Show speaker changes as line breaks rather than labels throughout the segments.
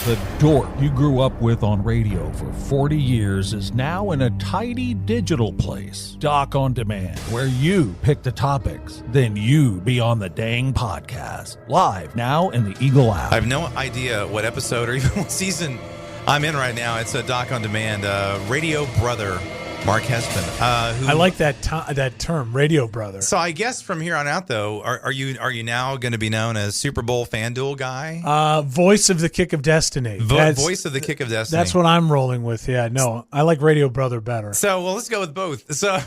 The dork you grew up with on radio for 40 years is now in a tidy digital place. Doc On Demand, where you pick the topics, then you be on the dang podcast. Live now in the Eagle app.
I have no idea what episode or even what season I'm in right now. It's a Doc On Demand. Radio brother Mark Hespen.
I like that term, radio brother.
So I guess from here on out, though, are you now going to be known as Super Bowl FanDuel guy?
Voice of the Kick of Destiny.
Voice of the Kick of Destiny.
That's what I'm rolling with. Yeah, no, I like radio brother better.
So let's go with both. So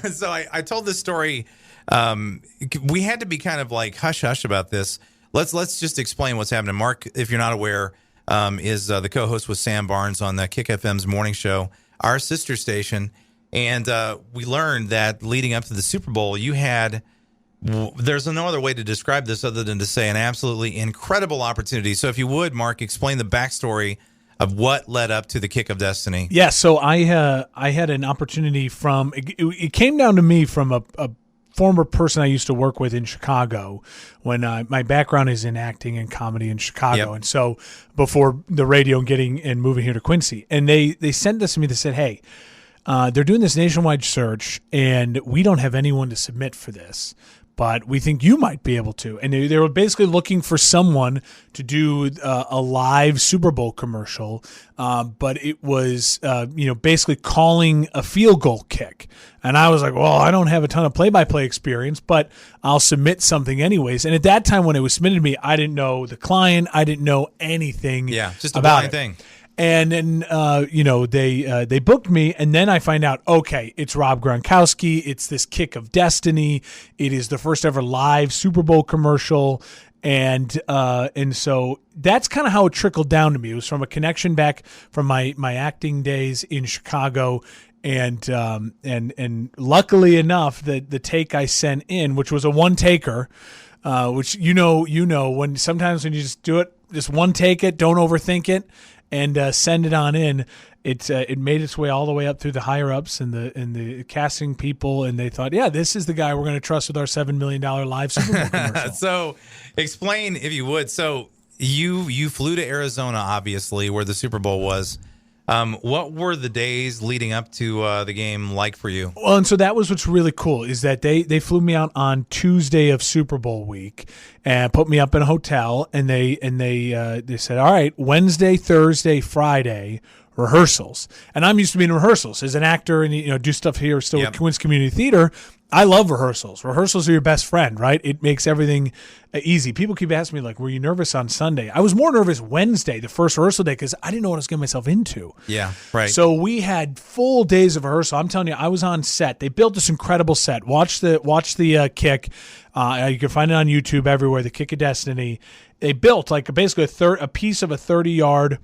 I told this story. We had to be kind of like hush hush about this. Let's just explain what's happening. Mark, if you're not aware, is the co-host with Sam Barnes on the Kick FM's morning show, our sister station. And we learned that leading up to the Super Bowl, there's no other way to describe this other than to say an absolutely incredible opportunity. So if you would, Mark, explain the backstory of what led up to the Kick of Destiny.
Yeah, so I had an opportunity from, it came down to me from a former person I used to work with in Chicago when my background is in acting and comedy in Chicago.
Yep.
And so before the radio and moving here to Quincy. And they sent this to me. They said, hey, they're doing this nationwide search, and we don't have anyone to submit for this, but we think you might be able to. And they were basically looking for someone to do a live Super Bowl commercial, but it was basically calling a field goal kick. And I was like, well, I don't have a ton of play-by-play experience, but I'll submit something anyways. And at that time when it was submitted to me, I didn't know the client. I didn't know anything
just a
about
blind
it.
thing.
And then, they booked me, and then I find out, okay, it's Rob Gronkowski. It's this Kick of Destiny. It is the first ever live Super Bowl commercial. And so that's kind of how it trickled down to me. It was from a connection back from my acting days in Chicago. And luckily enough, the take I sent in, which was a one taker, which, when sometimes when you just do it, just one take it, don't overthink it. And send it on in. It made its way all the way up through the higher ups and the casting people, and they thought, yeah, this is the guy we're going to trust with our $7 million live Super Bowl commercial.
So, explain if you would. So you flew to Arizona, obviously, where the Super Bowl was. What were the days leading up to the game like for you?
Well, and so that was what's really cool is that they flew me out on Tuesday of Super Bowl week and put me up in a hotel, and they said, all right, Wednesday, Thursday, Friday rehearsals. And I'm used to being in rehearsals as an actor and do stuff here still with Quincy Community Theater. I love rehearsals. Rehearsals are your best friend, right? It makes everything easy. People keep asking me, like, were you nervous on Sunday? I was more nervous Wednesday, the first rehearsal day, because I didn't know what I was getting myself into.
Yeah, right.
So we had full days of rehearsal. I'm telling you, I was on set. They built this incredible set. Watch the kick. You can find it on YouTube everywhere, the Kick of Destiny. They built like basically a piece of a 30-yard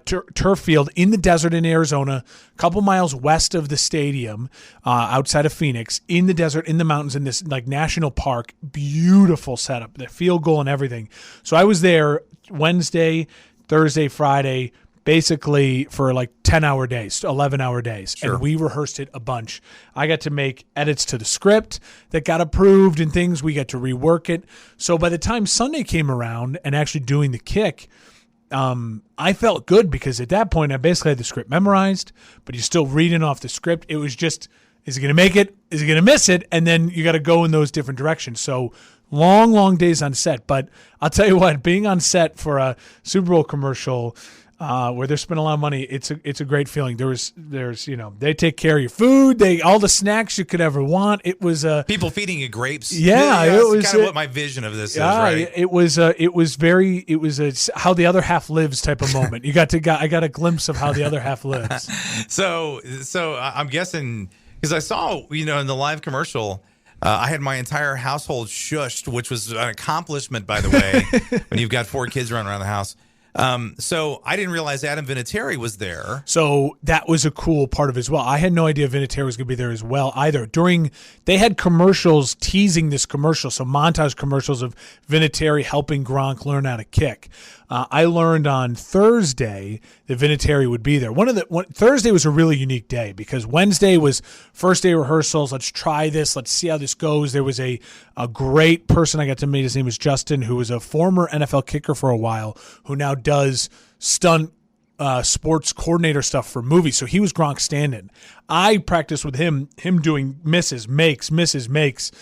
turf field in the desert in Arizona, a couple miles west of the stadium, outside of Phoenix, in the desert, in the mountains, in this like national park. Beautiful setup, the field goal and everything. So I was there Wednesday, Thursday, Friday, basically for like 10-hour days, 11-hour days.
Sure.
And we rehearsed it a bunch. I got to make edits to the script that got approved and things. We got to rework it. So by the time Sunday came around and actually doing the kick, I felt good because at that point I basically had the script memorized, but you're still reading off the script. It was just, is he going to make it? Is he going to miss it? And then you got to go in those different directions. So long days on set. But I'll tell you what, being on set for a Super Bowl commercial where they're spending a lot of money, it's a great feeling. There's they take care of your food, all the snacks you could ever want. It was
people feeding you grapes.
Yeah,
it
was
kind of what my vision of this is. Right?
It was a how the other half lives type of moment. I got a glimpse of how the other half lives.
So I'm guessing because I saw in the live commercial. I had my entire household shushed, which was an accomplishment, by the way, when you've got 4 kids running around the house. So I didn't realize Adam Vinatieri was there.
So that was a cool part of it as well. I had no idea Vinatieri was going to be there as well either. They had commercials teasing this commercial, so montage commercials of Vinatieri helping Gronk learn how to kick. I learned on Thursday that Vinatieri would be there. Thursday was a really unique day because Wednesday was first day rehearsals. Let's try this. Let's see how this goes. There was a great person I got to meet. His name was Justin, who was a former NFL kicker for a while, who now does stunt sports coordinator stuff for movies. So he was Gronk stand-in. I practiced with him doing misses, makes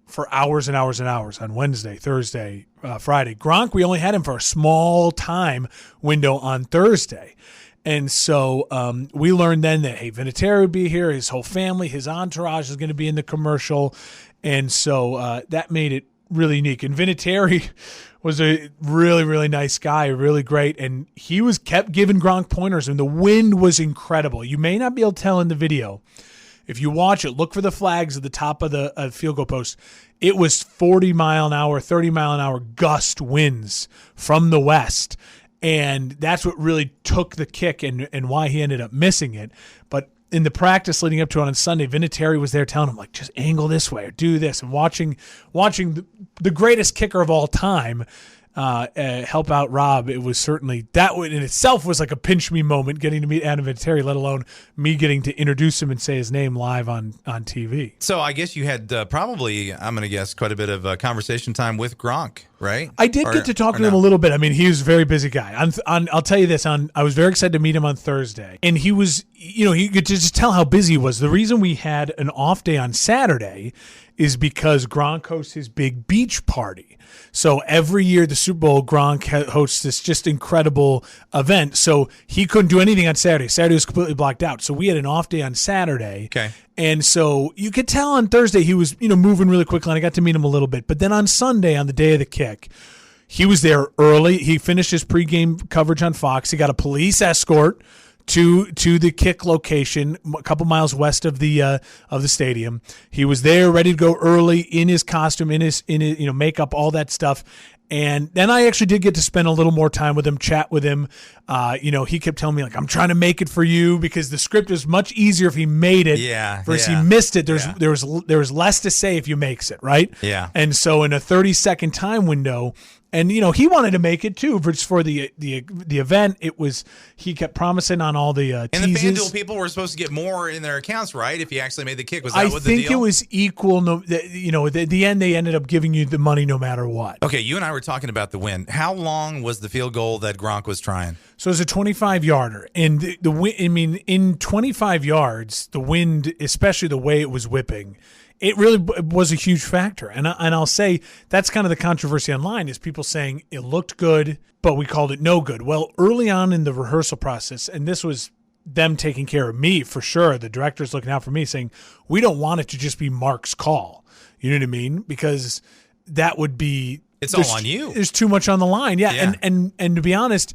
for hours and hours and hours on Wednesday, Thursday, Friday. Gronk, we only had him for a small time window on Thursday. And so we learned then that, hey, Vinatieri would be here, his whole family, his entourage is going to be in the commercial. And so that made it really unique. And Vinatieri was a really, really nice guy, really great. And he kept giving Gronk pointers, and the wind was incredible. You may not be able to tell in the video. If you watch it, look for the flags at the top of the field goal post. It was 40 mile an hour, 30 mile an hour gust winds from the west. And that's what really took the kick and why he ended up missing it. But in the practice leading up to it on Sunday, Vinatieri was there telling him, like, just angle this way or do this. And watching the greatest kicker of all time help out Rob, it was certainly, that in itself was like a pinch me moment, getting to meet Adam Vinatieri, let alone me getting to introduce him and say his name live on TV.
So I guess you had probably, I'm going to guess, quite a bit of conversation time with Gronk, right?
I did get to talk to him a little bit. I mean, he was a very busy guy. I'll tell you this, I was very excited to meet him on Thursday. And he was, you could just tell how busy he was. The reason we had an off day on Saturday is because Gronk hosts his big beach party. So every year, the Super Bowl, Gronk hosts this just incredible event. So he couldn't do anything on Saturday. Saturday was completely blocked out. So we had an off day on Saturday.
Okay.
And so you could tell on Thursday he was, moving really quickly, and I got to meet him a little bit. But then on Sunday, on the day of the kick, he was there early. He finished his pregame coverage on Fox. He got a police escort to the kick location, a couple miles west of the stadium. He was there, ready to go early in his costume, in his makeup, all that stuff. And then I actually did get to spend a little more time with him, chat with him. He kept telling me, like, I'm trying to make it for you, because the script is much easier if he made it versus he missed it. There was less to say if you makes it, right?
Yeah.
And so in a 30-second time window, and he wanted to make it too, for the event. It was, he kept promising on all the
and
teases.
the FanDuel people were supposed to get more in their accounts, right? If he actually made the kick, was that what the deal?
I think it was equal. At the end, they ended up giving you the money no matter what.
Okay, you and I were talking about the win. How long was the field goal that Gronk was trying?
So it was a 25-yarder, and the wind. I mean, in 25 yards, the wind, especially the way it was whipping, it really was a huge factor. And I'll say that's kind of the controversy online, is people saying it looked good, but we called it no good. Well, early on in the rehearsal process, and this was them taking care of me for sure, the director's looking out for me, saying, we don't want it to just be Mark's call. You know what I mean? Because that would be...
It's all on you.
There's too much on the line. Yeah. And to be honest,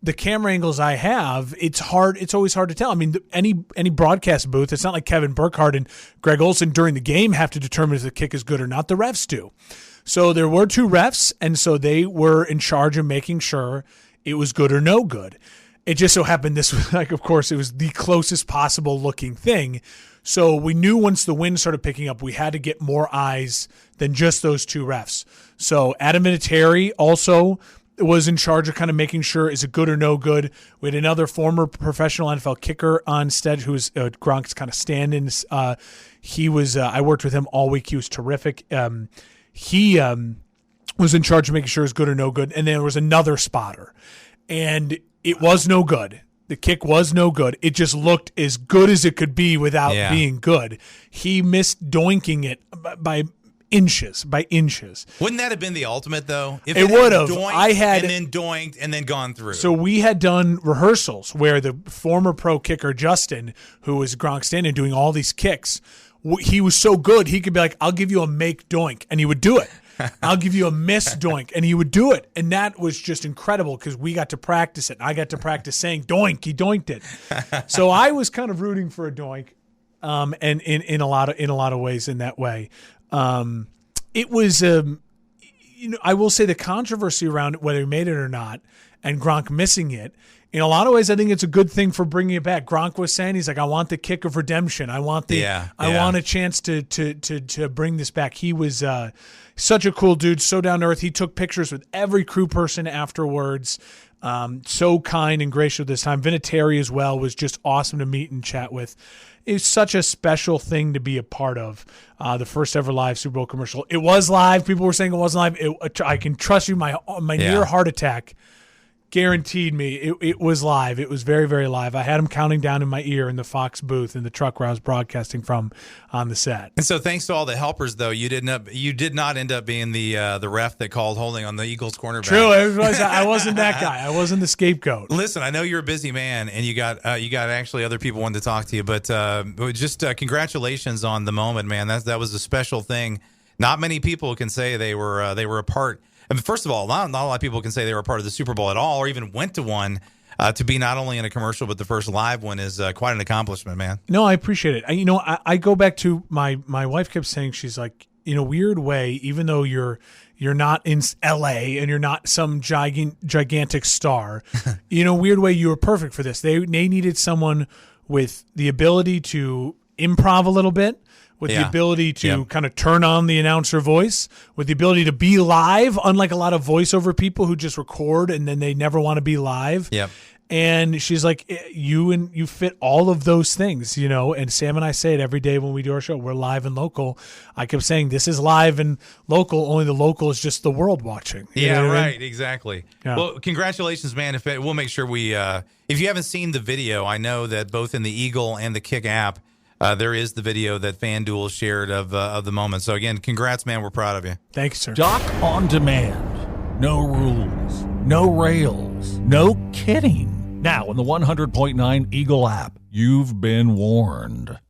the camera angles I have, it's hard. It's always hard to tell. I mean, any broadcast booth, it's not like Kevin Burkhardt and Greg Olson during the game have to determine if the kick is good or not. The refs do. So there were two refs, and so they were in charge of making sure it was good or no good. It just so happened this was, like, of course, it was the closest possible looking thing. So we knew once the wind started picking up, we had to get more eyes than just those two refs. So Adam Vinatieri also was in charge of kind of making sure, is it good or no good. We had another former professional NFL kicker on stage who was Gronk's kind of stand-in. He was I worked with him all week. He was terrific. He was in charge of making sure it was good or no good. And then there was another spotter, and it was no good. The kick was no good. It just looked as good as it could be without being good. He missed doinking it by inches.
Wouldn't that have been the ultimate, though? If
it would have.
And then doinked and then gone through.
So we had done rehearsals where the former pro kicker, Justin, who was Gronk stand-in doing all these kicks, he was so good, he could be like, I'll give you a make doink, and he would do it. I'll give you a miss doink, and he would do it. And that was just incredible because we got to practice it. I got to practice saying doink. He doinked it. So I was kind of rooting for a doink, and in a lot of ways in that way. It was, I will say the controversy around whether he made it or not, and Gronk missing it. In a lot of ways, I think it's a good thing for bringing it back. Gronk was saying, he's like, I want the kick of redemption. I want want a chance to bring this back. He was such a cool dude, so down to earth. He took pictures with every crew person afterwards. So kind and gracious this time. Vinatieri as well was just awesome to meet and chat with. It's such a special thing to be a part of. The first ever live Super Bowl commercial. It was live. People were saying it wasn't live. I can trust you. My near heart attack guaranteed me it was live. It was very, very live. I had him counting down in my ear in the Fox booth in the truck where I was broadcasting from on the set.
And so thanks to all the helpers, though, you did not end up being the ref that called holding on the Eagles cornerback.
True. I wasn't that guy. I wasn't the scapegoat.
Listen, I know you're a busy man, and you got actually other people wanting to talk to you, but just congratulations on the moment, man. That was a special thing. Not many people can say they were a part. I mean, first of all, not a lot of people can say they were a part of the Super Bowl at all, or even went to one. To be not only in a commercial but the first live one is quite an accomplishment, man.
No, I appreciate it. I go back to my wife kept saying, she's like, in a weird way, even though you're not in LA and you're not some gigantic star, in a weird way, you were perfect for this. They needed someone with the ability to improv a little bit, with the ability to kind of turn on the announcer voice, with the ability to be live, unlike a lot of voiceover people who just record and then they never want to be live.
Yep.
And she's like, you fit all of those things, and Sam and I say it every day when we do our show. We're live and local. I kept saying this is live and local, only the local is just the world watching.
Yeah, right. Exactly. Yeah. Well, congratulations, man. We'll make sure if you haven't seen the video, I know that both in the Eagle and the Kick app, there is the video that FanDuel shared of the moment. So, again, congrats, man. We're proud of you.
Thanks, sir.
Doc on Demand. No rules, no rails, no kidding. Now in the 100.9 Eagle app, you've been warned.